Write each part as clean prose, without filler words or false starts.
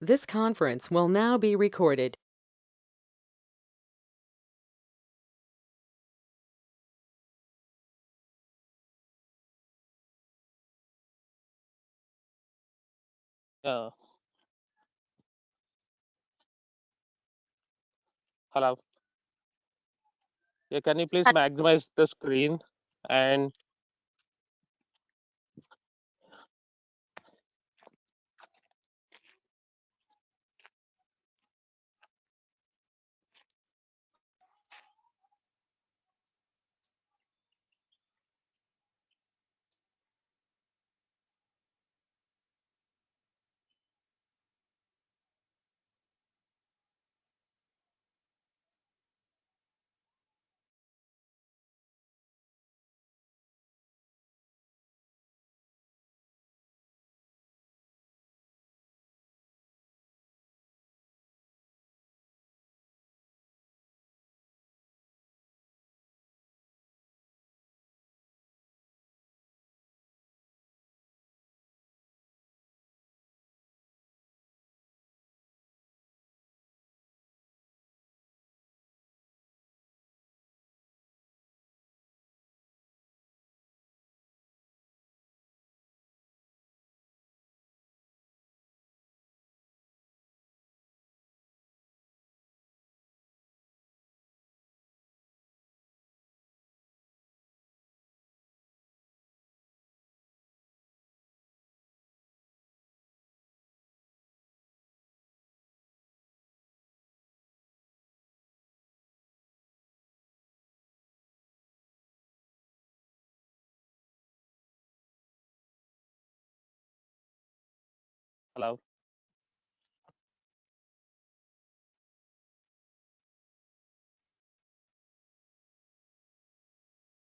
This conference will now be recorded. Yeah, hello. Yeah, can you please maximize the screen and hello?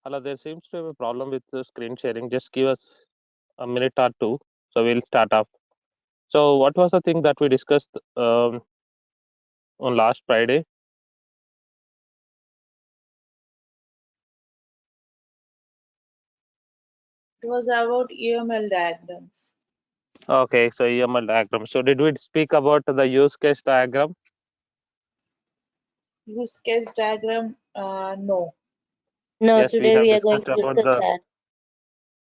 Hello, there seems to be a problem with the screen sharing. Just give us a minute or two. So we'll start off. So what was the thing that we discussed on last Friday? It was about UML diagrams. Okay, so EML diagram. So did we speak about the use case diagram? Use case diagram, no. No, Yes, we today have we are going discussed to about discuss the that.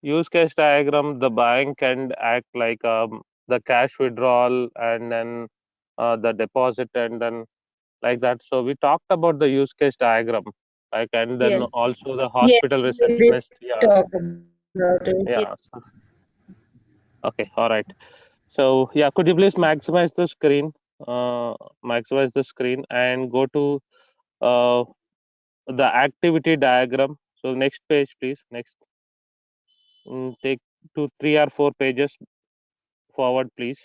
use case diagram. The bank can act like the cash withdrawal and then the deposit and then like that. So we talked about the use case diagram, like, and then Yes. also the Yes, hospital we did receptionist. Yeah, talk about it. yeah. Okay, all right. So yeah, could you please maximize the screen? Maximize the screen and go to uh, the activity diagram. So next page, please. Next, take 2, 3 or 4 pages forward, please.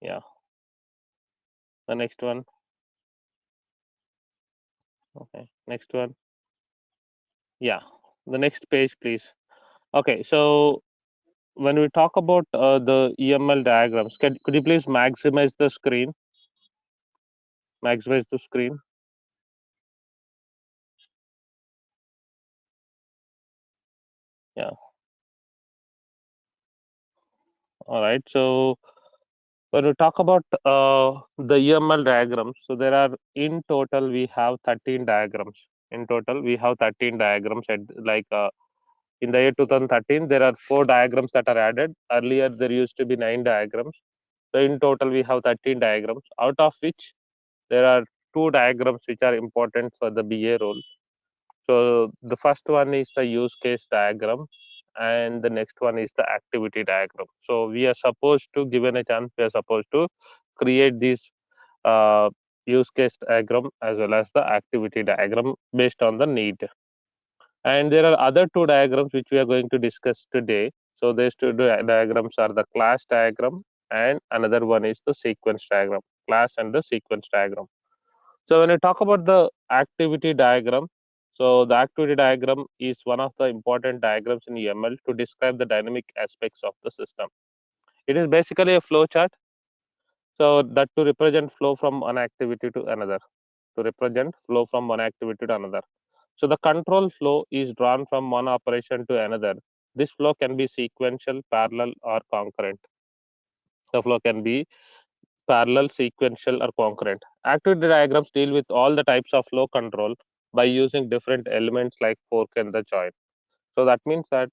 Yeah, the next one. Okay, next one. Yeah, the next page, please. Okay, so when we talk about the EML diagrams, could you please maximize the screen? Maximize the screen. Yeah. All right. So when we talk about the EML diagrams, so there are in total we have 13 diagrams. In total, we have 13 diagrams. At like in the year 2013, there are 4 diagrams that are added. Earlier, there used to be 9 diagrams. So in total, we have 13 diagrams, out of which there are 2 diagrams which are important for the BA role. So the first one is the use case diagram, and the next one is the activity diagram. So we are supposed to, given a chance, we are supposed to create this use case diagram as well as the activity diagram based on the need. And there are other 2 diagrams which we are going to discuss today. So these 2 diagrams are the class diagram, and another one is the sequence diagram. Class and the sequence diagram. So when I talk about the activity diagram, so the activity diagram is one of the important diagrams in UML to describe the dynamic aspects of the system. It is basically a flow chart, so that to represent flow from one activity to another, to represent flow from one activity to another. So the control flow is drawn from one operation to another. This flow can be sequential, parallel, or concurrent. The flow can be parallel, sequential, or concurrent. Activity diagrams deal with all the types of flow control by using different elements like fork and the join. So that means that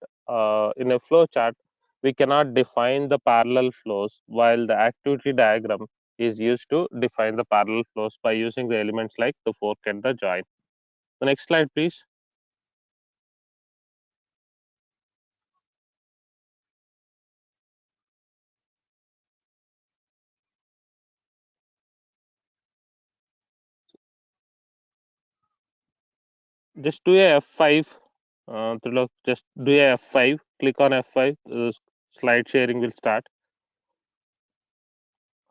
in a flow chart, we cannot define the parallel flows, while the activity diagram is used to define the parallel flows by using the elements like the fork and the join. The next slide, please. Just do a F5. Just do a F5. Click on F5. Slide sharing will start.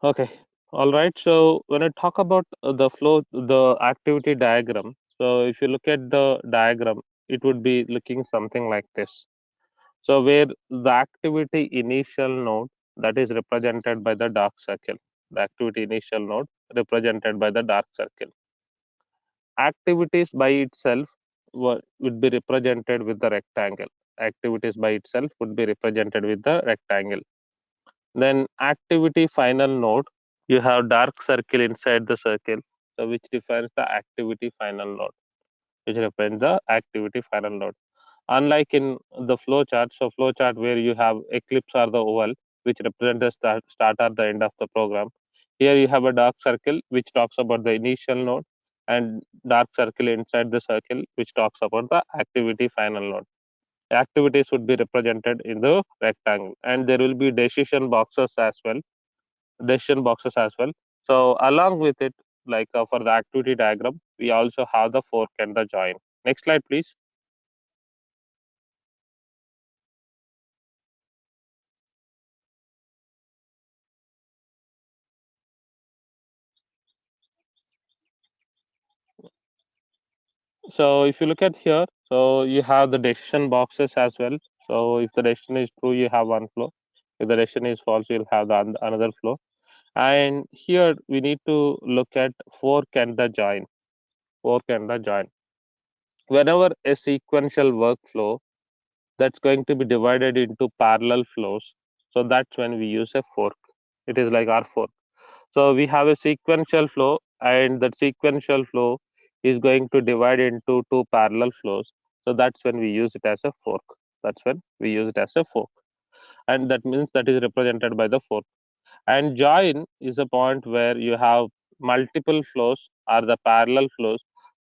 Okay. All right. So when I talk about the flow, the activity diagram. So if you look at the diagram, it would be looking something like this. So where the activity initial node, that is represented by the dark circle. The activity initial node represented by the dark circle. Activities by itself would be represented with the rectangle. Activities by itself would be represented with the rectangle. Then activity final node, you have dark circle inside the circle, so which defines the activity final node, which represents the activity final node. Unlike in the flow chart, so flow chart where you have ellipse or the oval, which represent the start or the end of the program. Here you have a dark circle which talks about the initial node, and dark circle inside the circle which talks about the activity final node. Activities would be represented in the rectangle, and there will be decision boxes as well. So along with it, like for the activity diagram, we also have the fork and the join. Next slide, please. So if you look at here, so you have the decision boxes as well. So if the decision is true, you have one flow. If the decision is false, you'll have the another flow. And here we need to look at fork and the join. Fork and the join. Whenever a sequential workflow that's going to be divided into parallel flows, so that's when we use a fork. It is like our fork. So we have a sequential flow, and that sequential flow is going to divide into two parallel flows. So that's when we use it as a fork. That's when we use it as a fork. And that means that is represented by the fork. And join is a point where you have multiple flows or the parallel flows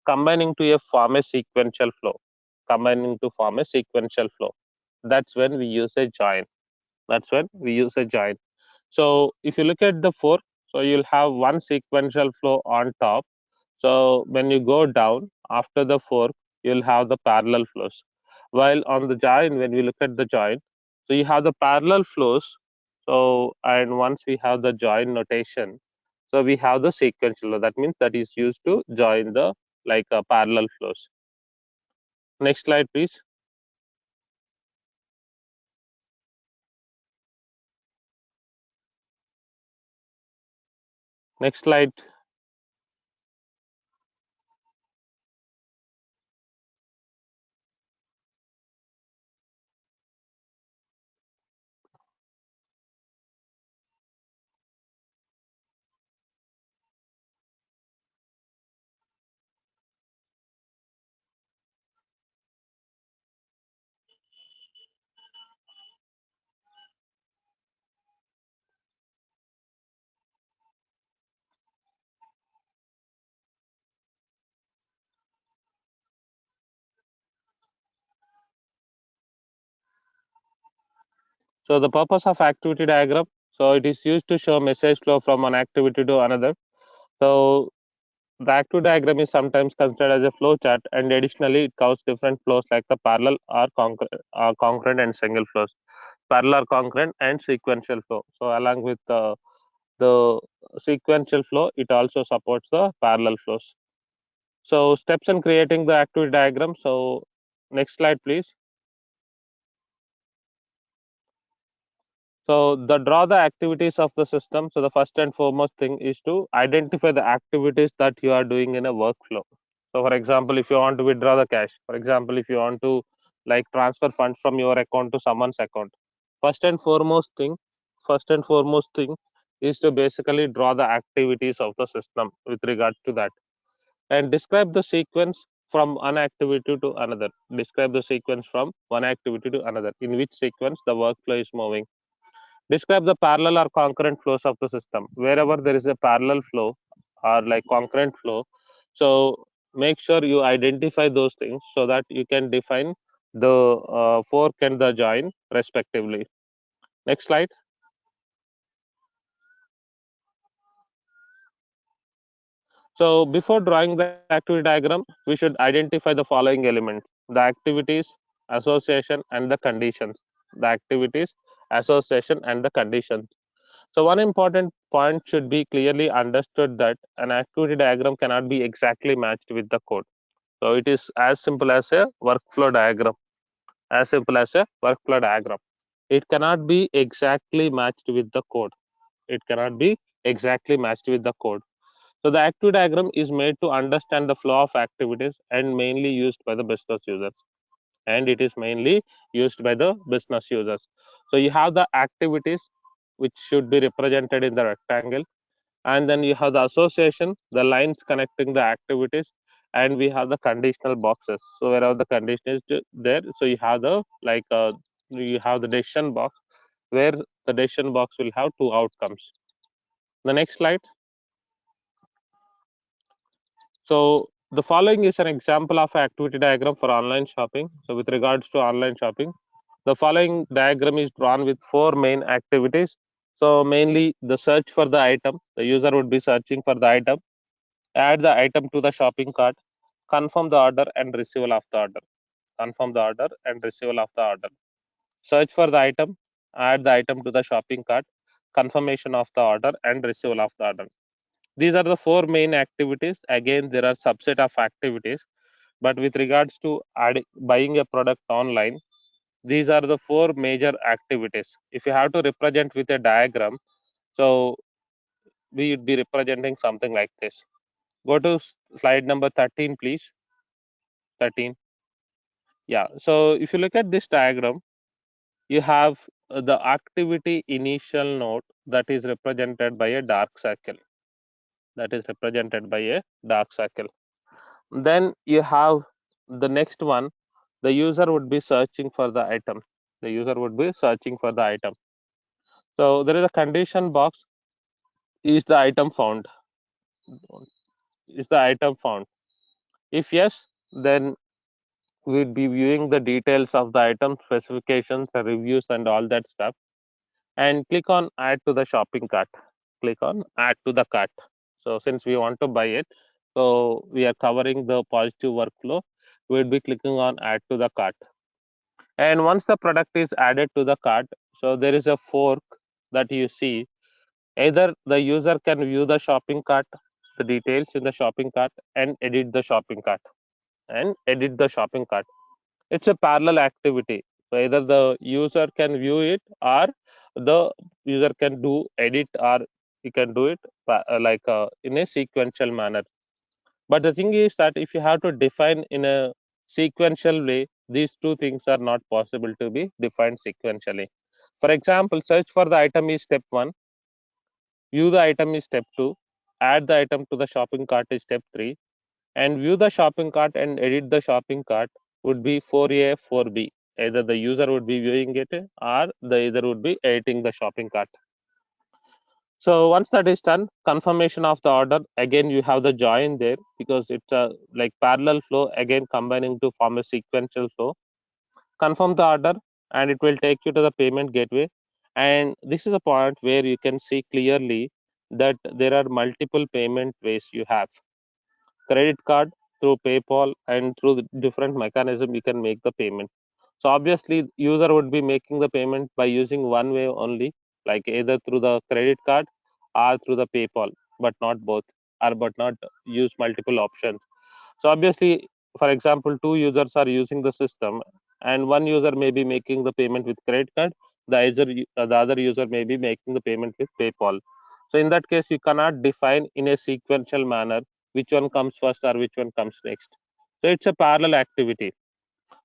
combining to form a sequential flow. Combining to form a sequential flow. That's when we use a join. That's when we use a join. So if you look at the fork, so you'll have one sequential flow on top. So when you go down after the fork, you'll have the parallel flows. While on the join, when we look at the join, so you have the parallel flows. So and once we have the join notation, so we have the sequential flow. That means that is used to join the parallel flows. Next slide, please. Next slide. So the purpose of activity diagram, so it is used to show message flow from one activity to another. So the activity diagram is sometimes considered as a flow chart, and additionally, it covers different flows like the parallel or concurrent and single flows, parallel, concurrent, and sequential flow. So along with the sequential flow, it also supports the parallel flows. So steps in creating the activity diagram. So next slide, please. So the draw the activities of the system. So the first and foremost thing is to identify the activities that you are doing in a workflow. So for example, if you want to withdraw the cash, for example, if you want to transfer funds from your account to someone's account, first and foremost thing, first and foremost thing is to basically draw the activities of the system with regard to that, and describe the sequence from one activity to another. Describe the sequence from one activity to another, in which sequence the workflow is moving. Describe the parallel or concurrent flows of the system. Wherever there is a parallel flow or like concurrent flow, so make sure you identify those things so that you can define the fork and the join respectively. Next slide. So before drawing the activity diagram, we should identify the following elements: the activities, association, and the conditions. The activities, association, and the conditions. So one important point should be clearly understood that an activity diagram cannot be exactly matched with the code. So it is as simple as a workflow diagram. As simple as a workflow diagram. It cannot be exactly matched with the code. It cannot be exactly matched with the code. So the activity diagram is made to understand the flow of activities and mainly used by the business users. And it is mainly used by the business users. So you have the activities which should be represented in the rectangle, and then you have the association, the lines connecting the activities, and we have the conditional boxes. So wherever the condition is there, so you have the you have the decision box, where the decision box will have two outcomes. The next slide. So the following is an example of activity diagram for online shopping. So with regards to online shopping, the following diagram is drawn with four main activities. So mainly the search for the item, the user would be searching for the item, add the item to the shopping cart, confirm the order and receival of the order, confirm the order and receival of the order, search for the item, add the item to the shopping cart, confirmation of the order and receival of the order. These are the four main activities. Again, there are subset of activities, but with regards to buying a product online, these are the four major activities. If you have to represent with a diagram, so we would be representing something like this. Go to slide number 13, please. 13. Yeah. So if you look at this diagram, you have the activity initial node that is represented by a dark circle. That is represented by a dark circle. Then you have the next one. The user would be searching for the item. The user would be searching for the item. So there is a condition box. Is the item found? Is the item found? If yes, then we'd be viewing the details of the item, specifications, reviews, and all that stuff. And click on add to the shopping cart. Click on add to the cart. So since we want to buy it, so we are covering the positive workflow, we'll be clicking on add to the cart. And once the product is added to the cart, so there is a fork that you see. Either the user can view the shopping cart, the details in the shopping cart, and edit the shopping cart. It's a parallel activity. So either the user can view it, or the user can do edit, or he can do it in a sequential manner. But the thing is that if you have to define in a sequential way, these two things are not possible to be defined sequentially. For example, search for the item is step 1, view the item is step 2, add the item to the shopping cart is step 3, and view the shopping cart and edit the shopping cart would be 4A, 4B. Either the user would be viewing it, or the user would be editing the shopping cart. So once that is done, confirmation of the order, again you have the join there, because it's a like parallel flow, again combining to form a sequential flow. Confirm the order and it will take you to the payment gateway. And this is a point where you can see clearly that there are multiple payment ways you have. Credit card, through PayPal, and through the different mechanism you can make the payment. So obviously user would be making the payment by using one way only, like either through the credit card or through the PayPal, but not both, or but not use multiple options. So obviously, for example, two users are using the system, and one user may be making the payment with credit card, the other user may be making the payment with PayPal. So in that case, you cannot define in a sequential manner which one comes first or which one comes next. So it's a parallel activity.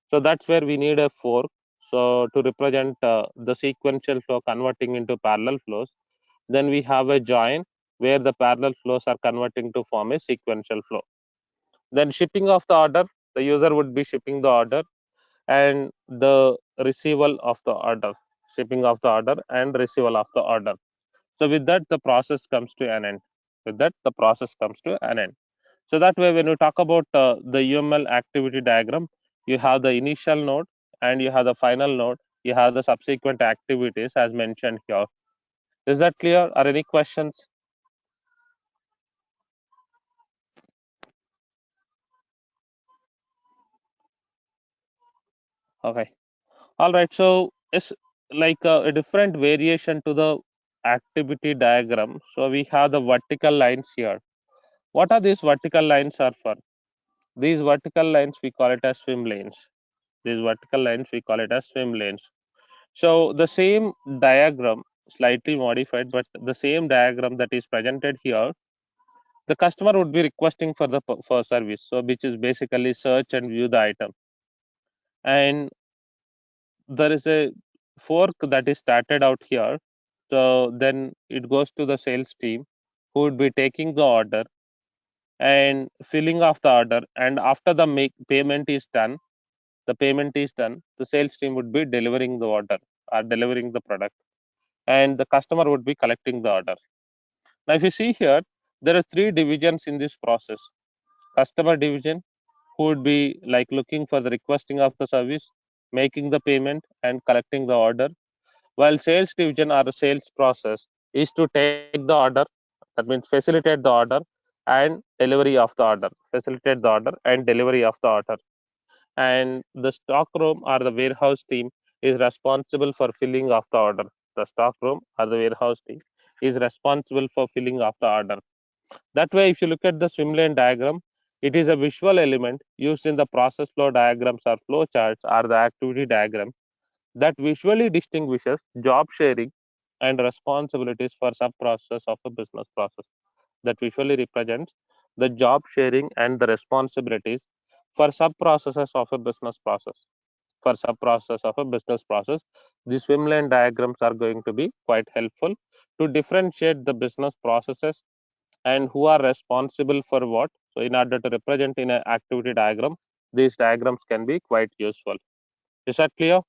So that's where we need a fork. So to represent the sequential flow converting into parallel flows, then we have a join where the parallel flows are converting to form a sequential flow. Then shipping of the order, the user would be shipping the order and the receival of the order, shipping of the order and receival of the order. So with that, the process comes to an end. With that, the process comes to an end. So that way, when you talk about the UML activity diagram, you have the initial node and you have the final node. You have the subsequent activities as mentioned here. Is that clear? Are any questions? Okay. All right. So it's like a different variation to the activity diagram. So we have the vertical lines here. What are these vertical lines are for? These vertical lines we call it as swim lanes. These vertical lines we call it as swim lanes. So the same diagram, slightly modified, but the same diagram that is presented here, the customer would be requesting for the for service. So which is basically search and view the item. And there is a fork that is started out here. So then it goes to the sales team who would be taking the order and filling of the order. And after the payment is done, the sales team would be delivering the order or delivering the product, and the customer would be collecting the order. Now, if you see here, there are three divisions in this process. Customer division, who would be like looking for the requesting of the service, making the payment, and collecting the order. While sales division or the sales process is to take the order, that means facilitate the order and delivery of the order, facilitate the order and delivery of the order. And the stock room or the warehouse team is responsible for filling of the order. The stock room or the warehouse team is responsible for filling of the order. That way, if you look at the swim lane diagram, it is a visual element used in the process flow diagrams or flow charts or the activity diagram that visually distinguishes job sharing and responsibilities for sub process of a business process. That visually represents the job sharing and the responsibilities for sub processes of a business process. For sub process of a business process, these swim lane diagrams are going to be quite helpful to differentiate the business processes and who are responsible for what. So in order to represent in an activity diagram, these diagrams can be quite useful. Is that clear?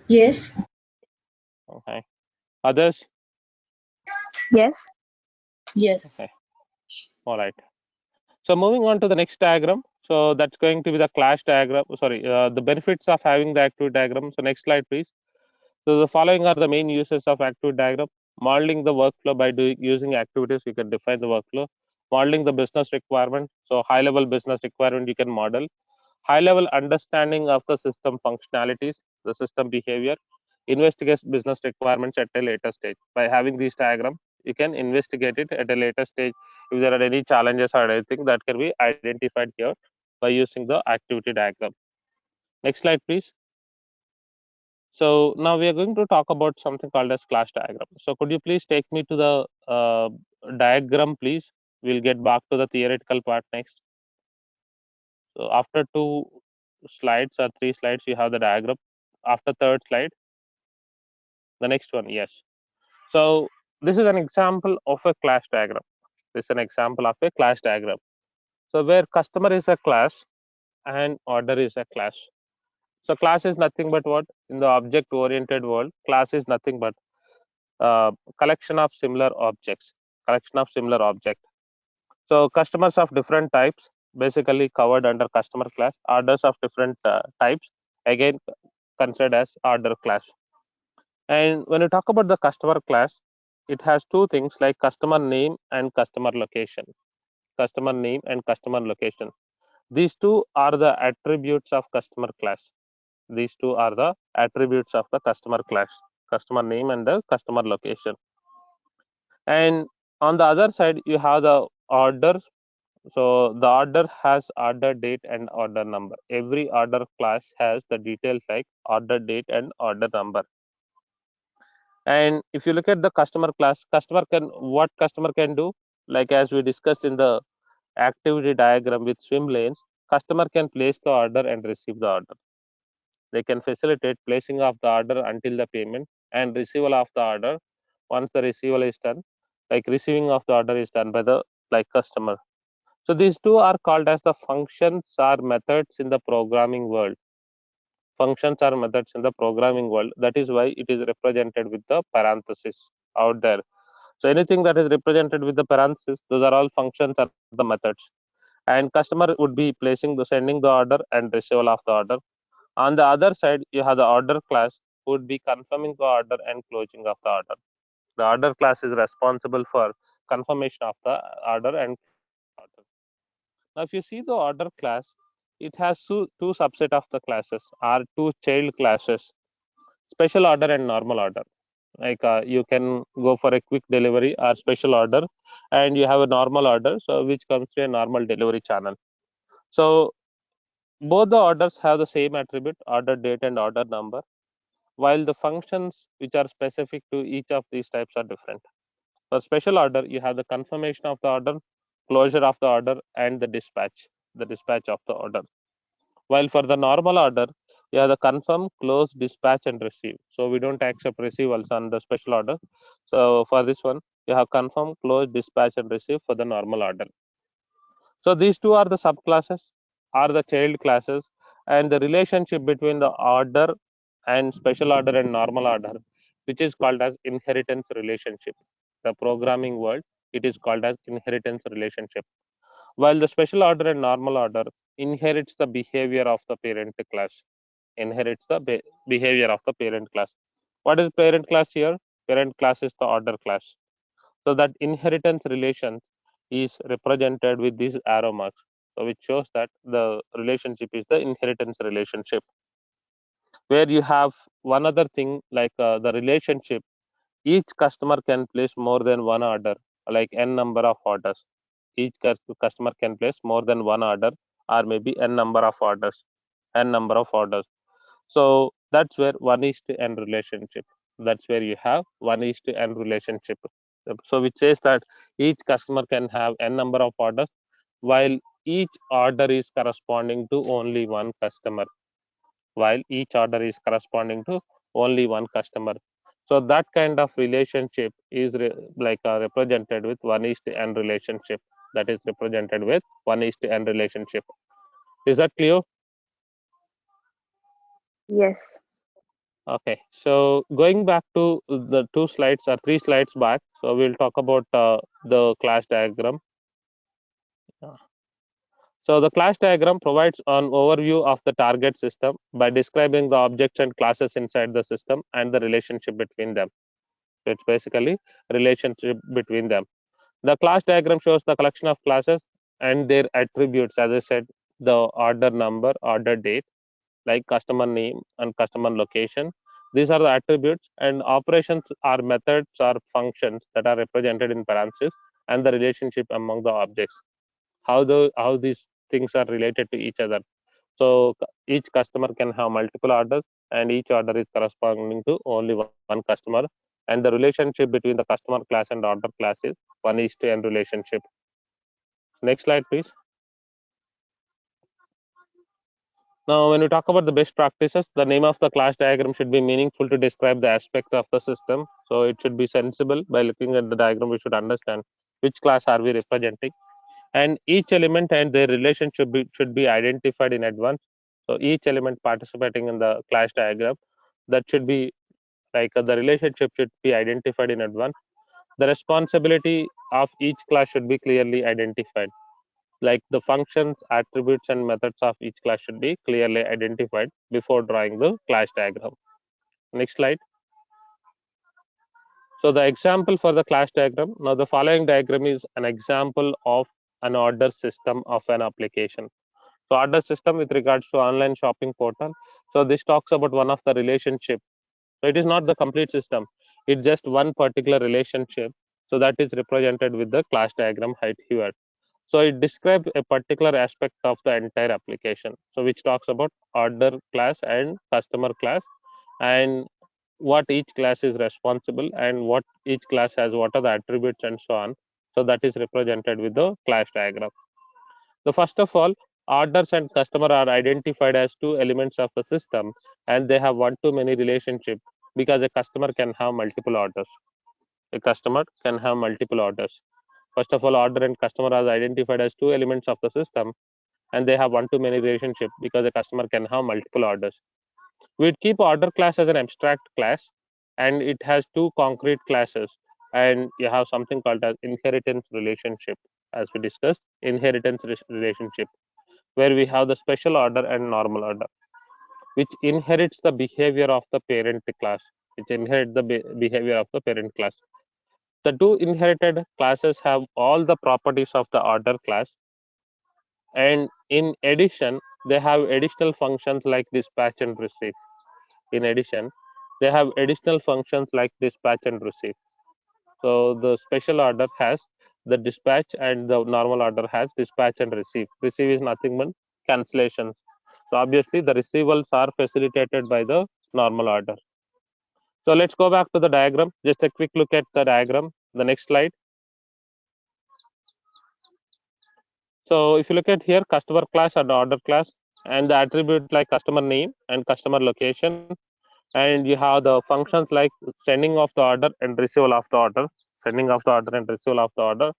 Yes. Okay. Others? Yes. Yes. Okay. All right. So moving on to the next diagram. So that's going to be the class diagram. Sorry, the benefits of having the activity diagram. So next slide, please. So the following are the main uses of activity diagram. Modeling the workflow by using activities, you can define the workflow. Modeling the business requirement. So high level business requirement you can model. High level understanding of the system functionalities, the system behavior. Investigate business requirements at a later stage. By having these diagram, you can investigate it at a later stage. If there are any challenges or anything that can be identified here by using the activity diagram. Next slide, please. So now we are going to talk about something called as class diagram. So could you please take me to the diagram, please? We'll get back to the theoretical part next. So after 2 slides or 3 slides, you have the diagram. After third slide, the next one, yes. So this is an example of a class diagram. This is an example of a class diagram. So where customer is a class and order is a class. So class is nothing but what? In the object-oriented world, class is nothing but collection of similar objects. Collection of similar object. So customers of different types basically covered under customer class. Orders of different types again considered as order class. And when you talk about the customer class, it has two things like customer name and customer location. Customer name and customer location. These two are the attributes of customer class. These two are the attributes of the customer class. Customer name and the customer location. And on the other side, you have the order. So the order has order date and order number. Every order class has the details like order date and order number. And if you look at the customer class, what customer can do, like as we discussed in the activity diagram with swim lanes, Customer can place the order and receive the order. They can facilitate placing of the order until the payment and receival of the order once the receival is done, like receiving of the order is done by the customer. So these two are called as the functions or methods in the programming world. Functions are methods in the programming world. That is why it is represented with the parenthesis out there. So anything that is represented with the parenthesis, those are all functions or the methods. And customer would be sending the order and receival of the order. On the other side, you have the order class who would be confirming the order and closing of the order. The order class is responsible for confirmation of the order and order. Now, if you see the order class, it has two subset of the classes or two child classes: special order and normal order. You can go for a quick delivery or special order, and you have a normal order, so which comes to a normal delivery channel. So both the orders have the same attribute, order date and order number, while the functions which are specific to each of these types are different. For special order, you have the confirmation of the order, closure of the order, and the dispatch of the order. While for the normal order, you have the confirm, close, dispatch, and receive. So we don't accept receivables on the special order. So for this one, you have confirm, close, dispatch, and receive for the normal order. So these two are the subclasses, are the child classes, and the relationship between the order and special order and normal order, which is called as inheritance relationship. The programming world, it is called as inheritance relationship. While the special order and normal order inherits the behavior of the parent class, inherits the behavior of the parent class. What is parent class here? Parent class is the order class. So that inheritance relation is represented with these arrow marks, so which shows that the relationship is the inheritance relationship. Where you have one other thing the relationship, each customer can place more than one order, like n number of orders. Each customer can place more than one order, or maybe n number of orders, So that's where 1:n relationship. That's where you have 1:n relationship. So which says that each customer can have n number of orders, while each order is corresponding to only one customer. So that kind of relationship is represented with 1:n relationship. That is represented with 1:n relationship. Is that clear? Yes. Okay, so going back to the 2 slides or 3 slides back, so we'll talk about the class diagram. So the class diagram provides an overview of the target system by describing the objects and classes inside the system and the relationship between them. So it's basically relationship between them. The class diagram shows the collection of classes and their attributes. As I said, the order number, order date, like customer name and customer location. These are the attributes, and operations are methods or functions that are represented in parentheses, and the relationship among the objects. How these things are related to each other. So each customer can have multiple orders, and each order is corresponding to only one customer. And the relationship between the customer class and order class is 1:n relationship. Next slide, please. Now, when we talk about the best practices, the name of the class diagram should be meaningful to describe the aspect of the system. So it should be sensible. By looking at the diagram, we should understand which class are we representing. And each element and their relationship should be identified in advance. So each element participating in the class diagram, that should be the relationship should be identified in advance. The responsibility of each class should be clearly identified. Like the functions, attributes, and methods of each class should be clearly identified before drawing the class diagram. Next slide. So the example for the class diagram. Now the following diagram is an example of an order system of an application. So order system with regards to online shopping portal. So this talks about one of the relationship. So it is not the complete system. It's just one particular relationship. So that is represented with the class diagram height here. So it describes a particular aspect of the entire application. So which talks about order class and customer class, and what each class is responsible, and what each class has, what are the attributes, and so on. So that is represented with the class diagram. The first of all, Orders and customer are identified as two elements of the system, and they have one-to-many relationship because a customer can have multiple orders. A customer can have multiple orders. First of all, order and customer are identified as two elements of the system, and they have one-to-many relationship because a customer can have multiple orders. We'd keep order class as an abstract class, and it has two concrete classes, and you have something called as inheritance relationship, as we discussed, relationship, where we have the special order and normal order, which inherits the behavior of the parent class, behavior of the parent class. The two inherited classes have all the properties of the order class, and in addition, they have additional functions like dispatch and receive. In addition, they have additional functions like dispatch and receive. So the special order has the dispatch, and the normal order has dispatch and receive. Receive is nothing but cancellations. So obviously the receivals are facilitated by the normal order. So let's go back to the diagram. Just a quick look at the diagram. The next slide. So if you look at here, customer class and order class, and the attribute like customer name and customer location, and you have the functions like sending of the order and receival of the order, sending of the order and receival of the order.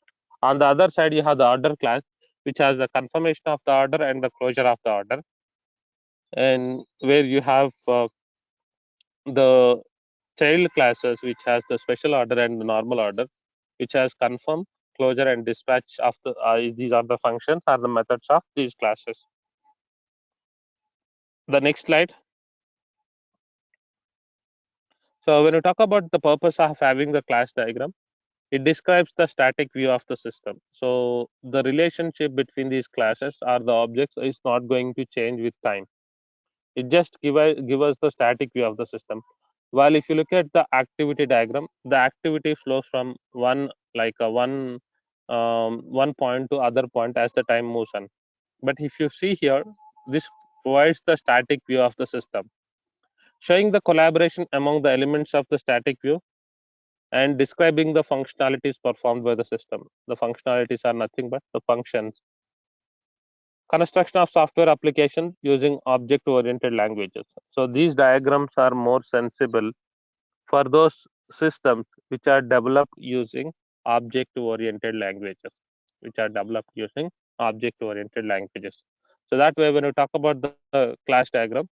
On the other side, you have the order class, which has the confirmation of the order and the closure of the order, and where you have the child classes, which has the special order and the normal order, which has confirm, closure, and dispatch of the these are the functions or the methods of these classes. The next slide. So when you talk about the purpose of having the class diagram, it describes the static view of the system. So the relationship between these classes or the objects is not going to change with time. It just give us the static view of the system. While if you look at the activity diagram, the activity flows from one point to other point as the time moves on. But if you see here, this provides the static view of the system, showing the collaboration among the elements of the static view and describing the functionalities performed by the system. The functionalities are nothing but the functions. Construction of software application using object-oriented languages. So these diagrams are more sensible for those systems which are developed using object-oriented languages, So that way, when we talk about the class diagram,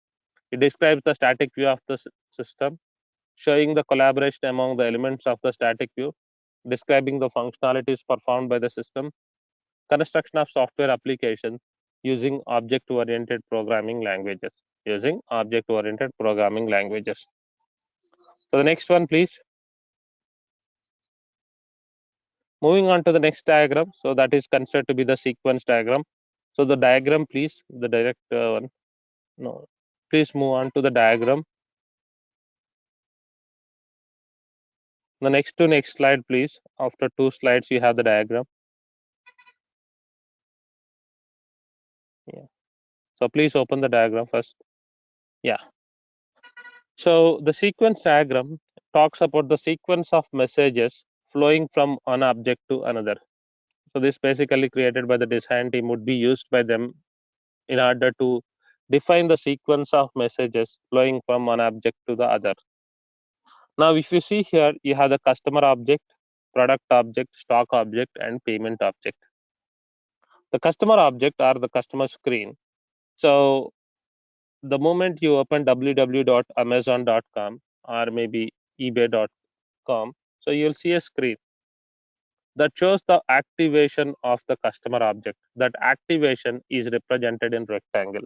it describes the static view of the system, showing the collaboration among the elements of the static view, describing the functionalities performed by the system, construction of software applications using object-oriented programming languages. So the next one, please. Moving on to the next diagram. So that is considered to be the sequence diagram. So the diagram, please, the direct one. No, please move on to the diagram. The next slide, please. After 2 slides, you have the diagram. Yeah. So please open the diagram first. Yeah. So the sequence diagram talks about the sequence of messages flowing from one object to another. So this basically created by the design team would be used by them in order to define the sequence of messages flowing from one object to the other. Now, if you see here, you have the customer object, product object, stock object, and payment object. The customer object are the customer screen. So the moment you open www.amazon.com or maybe ebay.com, so you'll see a screen that shows the activation of the customer object. That activation is represented in rectangle.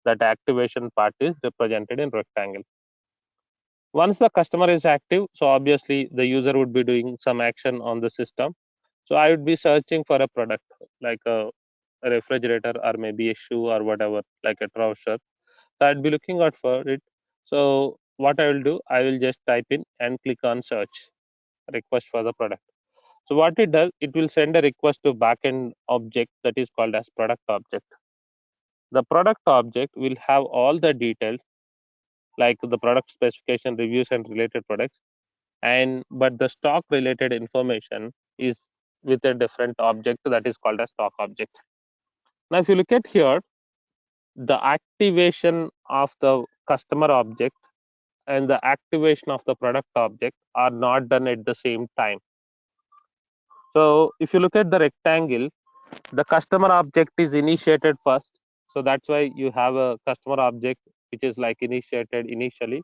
That activation part is represented in rectangle. Once the customer is active, so obviously the user would be doing some action on the system. So I would be searching for a product like a refrigerator or maybe a shoe or whatever, like a trouser. So I'd be looking out for it. So what I will do, I will just type in and click on search, request for the product. So what it does, it will send a request to backend object that is called as product object. The product object will have all the details like the product specification, reviews, and related products. But the stock related information is with a different object that is called as stock object. Now, if you look at here, the activation of the customer object and the activation of the product object are not done at the same time. So if you look at the rectangle, the customer object is initiated first. So that's why you have a customer object which is like initiated initially.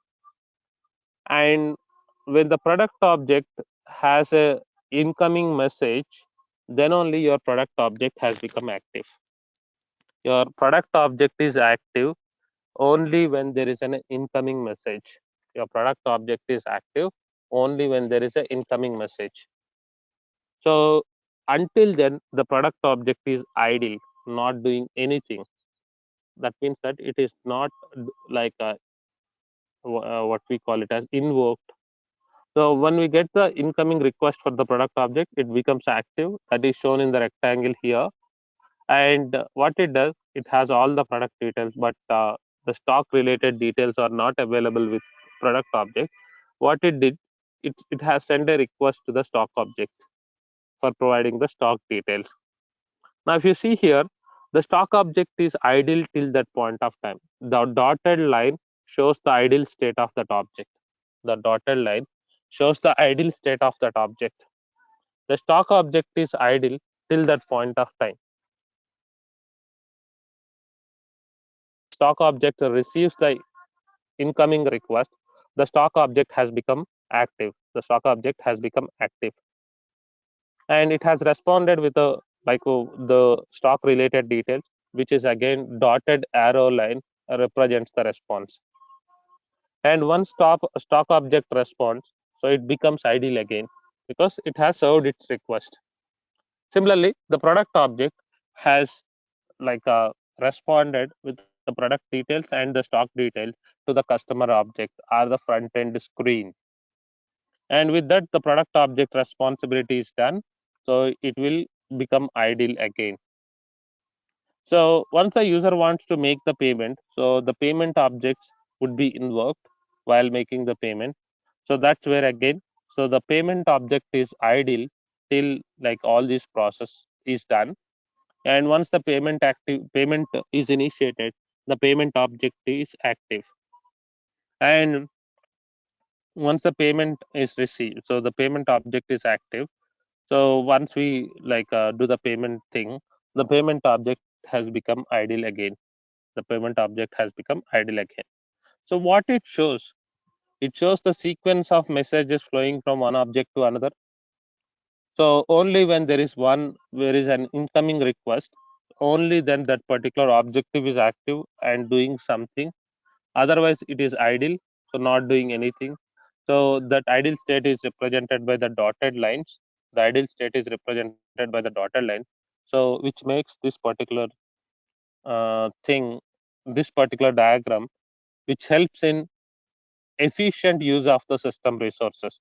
And when the product object has a incoming message, then only your product object has become active. Your product object is active only when there is an incoming message. Your product object is active only when there is an incoming message. So until then, the product object is idle, not doing anything. That means that it is not like what we call it as invoked. So when we get the incoming request for the product object, it becomes active. That is shown in the rectangle here. And what it does, it has all the product details, but the stock related details are not available with product object. What it did, it has sent a request to the stock object for providing the stock details. Now, if you see here, the stock object is idle till that point of time. The dotted line shows the idle state of that object. The dotted line shows the idle state of that object. The stock object is idle till that point of time. Stock object receives the incoming request. The stock object has become active. The stock object has become active. And it has responded with a the stock related details, which is again dotted arrow line represents the response. And once stock object responds, so it becomes idle again because it has served its request. Similarly, the product object has responded with the product details and the stock details to the customer object or the front end screen. And with that, the product object responsibility is done, so it will become idle again. So once the user wants to make the payment, so the payment objects would be invoked while making the payment. So that's where again, so the payment object is idle till like all this process is done. And once the payment is initiated, the payment object is active. And once the payment is received, so the payment object is active. So once we do the payment thing, the payment object has become idle again. The payment object has become idle again. So what it shows? It shows the sequence of messages flowing from one object to another. So only when there is an incoming request, only then that particular objective is active and doing something. Otherwise, it is idle, so not doing anything. So that idle state is represented by the dotted lines. The idle state is represented by the dotted line. So which makes this particular this particular diagram, which helps in efficient use of the system resources,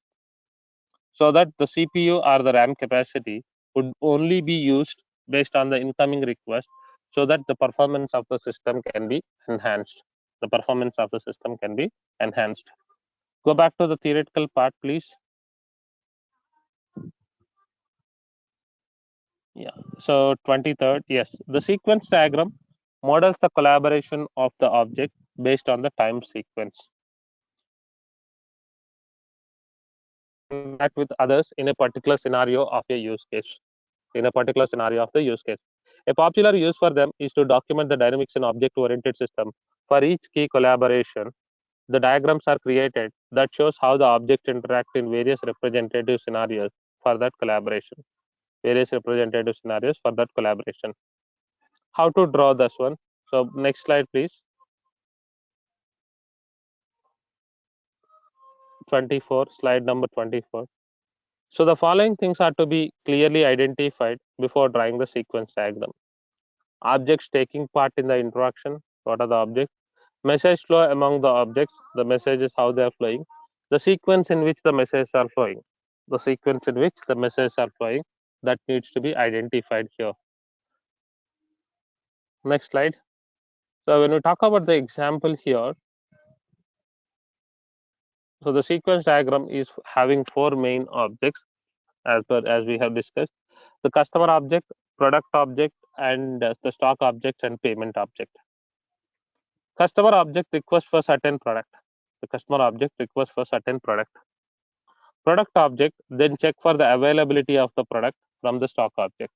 so that the CPU or the RAM capacity would only be used based on the incoming request, so that the performance of the system can be enhanced. The performance of the system can be enhanced. Go back to the theoretical part, please. Yeah. So 23rd, yes, the sequence diagram models the collaboration of the object based on the time sequence. Interact with others in a particular scenario of a use case. In a particular scenario of the use case, a popular use for them is to document the dynamics in object-oriented system. For each key collaboration, the diagrams are created that shows how the objects interact in various representative scenarios for that collaboration. Various representative scenarios for that collaboration. How to draw this one? So next slide, please. 24, slide number 24. So the following things are to be clearly identified before drawing the sequence diagram. Objects taking part in the interaction. What are the objects? Message flow among the objects. The messages, how they are flowing. The sequence in which the messages are flowing. The sequence in which the messages are flowing, that needs to be identified here. Next slide. So when we talk about the example here, so the sequence diagram is having four main objects as we have discussed. The customer object, product object, and the stock object and payment object. Customer object requests for certain product. The customer object requests for certain product. Product object then check for the availability of the product from the stock object.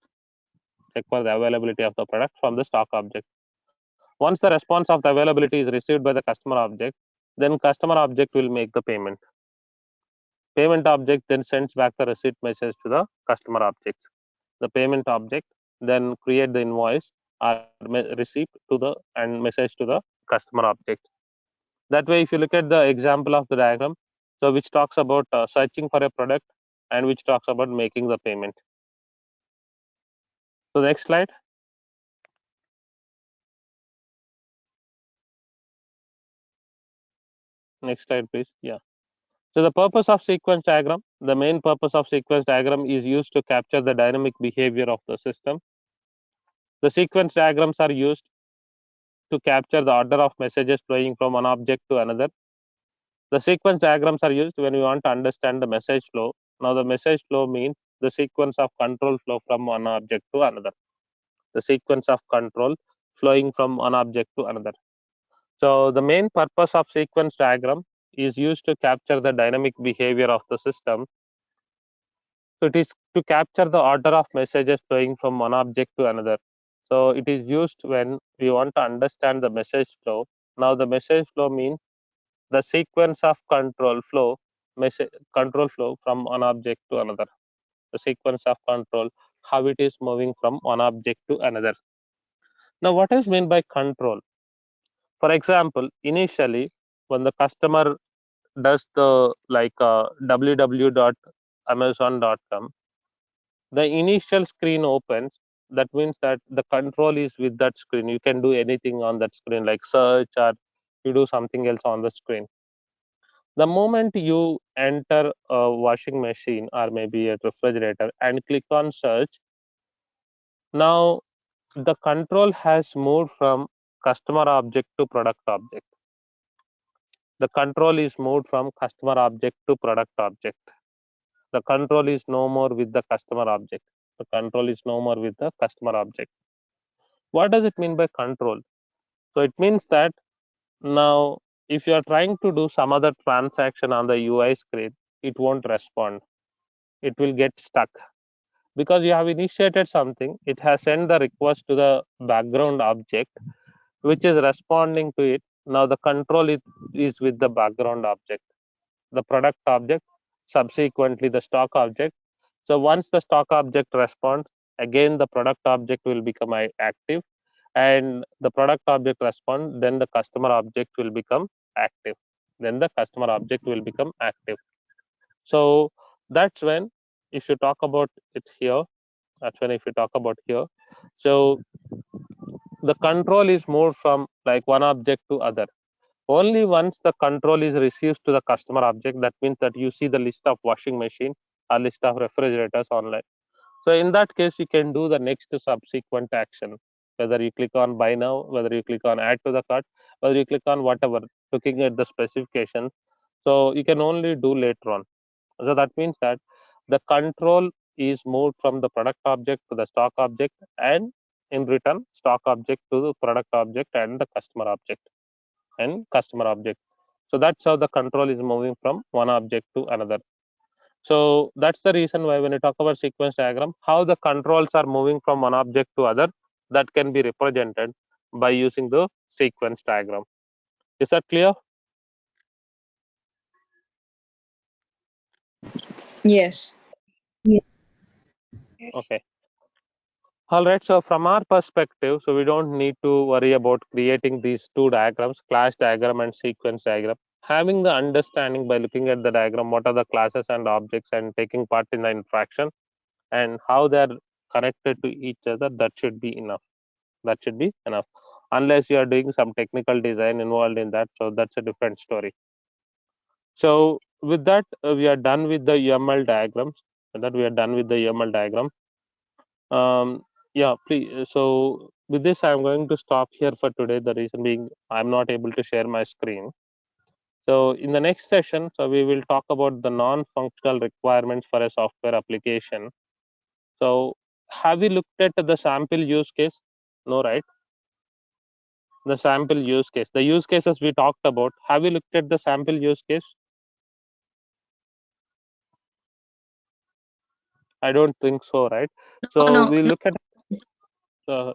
Check for the availability of the product from the stock object. Once the response of the availability is received by the customer object, then customer object will make the payment. Payment object then sends back the receipt message to the customer object. The payment object then create the invoice or receipt to the and message to the customer object. That way, if you look at the example of the diagram, so which talks about searching for a product and which talks about making the payment. So next slide. Next slide, please. Yeah. So the purpose of sequence diagram, the main purpose of sequence diagram is used to capture the dynamic behavior of the system. The sequence diagrams are used to capture the order of messages flowing from one object to another. The sequence diagrams are used when we want to understand the message flow. Now the message flow means the sequence of control flow from one object to another. The sequence of control flowing from one object to another. So the main purpose of sequence diagram is used to capture the dynamic behavior of the system. So it is to capture the order of messages flowing from one object to another. So it is used when we want to understand the message flow. Now the message flow means the sequence of control flow from one object to another. The sequence of control, how it is moving from one object to another. Now what is meant by control? For example, initially when the customer does the www.amazon.com, the initial screen opens. That means that the control is with that screen. You can do anything on that screen, like search, or you do something else on the screen. The moment you enter a washing machine or maybe a refrigerator and click on search, now the control has moved from customer object to product object. The control is moved from customer object to product object. The control is no more with the customer object. The control is no more with the customer object. What does it mean by control? So it means that now if you are trying to do some other transaction on the UI screen, it won't respond. It will get stuck because you have initiated something. It has sent the request to the background object, which is responding to it. Now the control is with the background object, the product object, subsequently the stock object. So once the stock object responds, again the product object will become active, and the product object responds, then the customer object will become active. Then the customer object will become active. So that's when, if you talk about it here, so the control is moved from like one object to other. Only once the control is received to the customer object, that means that you see the list of washing machine or list of refrigerators online. So in that case, you can do the next subsequent action, whether you click on buy now, whether you click on add to the cart, whether you click on whatever, looking at the specifications. So you can only do later on. So that means that the control is moved from the product object to the stock object, and in return, stock object to the product object and the customer object. So that's how the control is moving from one object to another. So that's the reason why when you talk about sequence diagram, how the controls are moving from one object to other, that can be represented by using the sequence diagram. Is that clear? Yes. Okay. All right, so from our perspective, so we don't need to worry about creating these two diagrams, class diagram and sequence diagram. Having the understanding by looking at the diagram, what are the classes and objects, and taking part in the interaction and how they're connected to each other, that should be enough. That should be enough. Unless you are doing some technical design involved in that, so that's a different story. So with that, we are done with the UML diagrams. Yeah, please. So with this, I'm going to stop here for today. The reason being, I'm not able to share my screen. So in the next session, so we will talk about the non-functional requirements for a software application. So have we looked at the sample use case? No, right? The sample use case, the use cases we talked about, have we looked at the sample use case? I don't think so, right? So no, we no. look at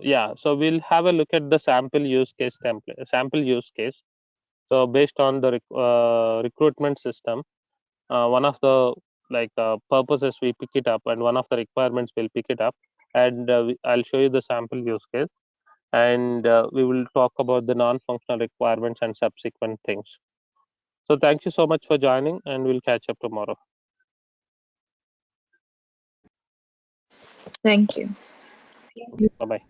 yeah, so we'll have a look at the sample use case template, sample use case. So based on the recruitment system, one of the purposes we pick it up, and one of the requirements we'll pick it up, and I'll show you the sample use case, and we will talk about the non-functional requirements and subsequent things. So thank you so much for joining, and we'll catch up tomorrow. Thank you. Bye bye.